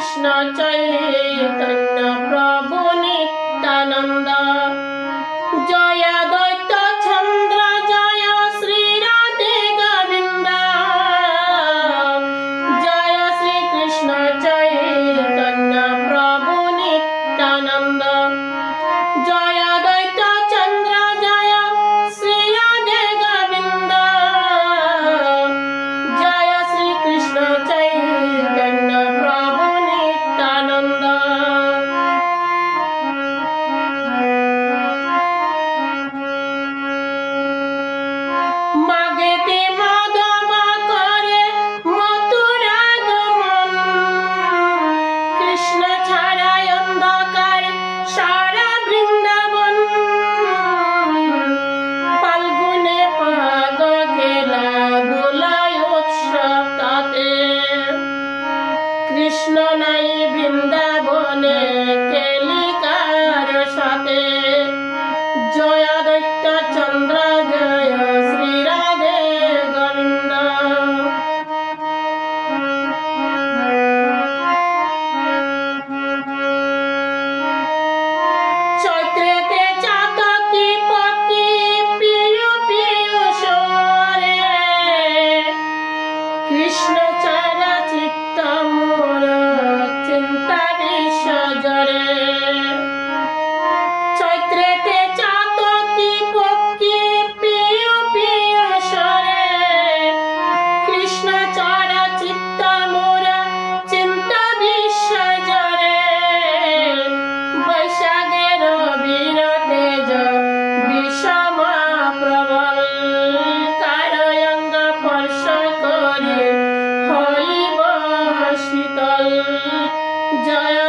कृष्ण चैतन्य प्रभु नित्यानंद जय दैत्य चंद्र जय श्री राधे गोविंद जय श्री कृष्ण चैतन्य प्रभु नित्यानंद जय दैत्य चंद्र जय श्री राधे गोविंद जय श्री कृष्ण चैतन्य प्रभु नित्यानंद। मागेते माधव करे मथुरा गमन कृष्ण छाड़ाय अंधकार सारा बृंदावन फाल्गुने पाग खेला दोलाय उत्सव ताते कृष्ण নাই বৃন্দাবনে কেলিকার সাথে জয় দৈত্য চন্দ্র জয় শ্রী রাধে গোবিন্দ। চৈত্রেতে চাতকি পকি পিয়ু পিয়ু সরে কৃষ্ণ চারা চিত্ত মোর চিন্তা বিশ্বজরে চৈত্রেতে চাতকি পকি পিয়ু পিয়ু সরে কৃষ্ণ চারা চিত্ত মোর চিন্তা বিশ্বজরে বৈশাখের বীর তেজ বিষম প্রবল কারয়ঙ্গ স্পর্শ করে হইব শীতল জয়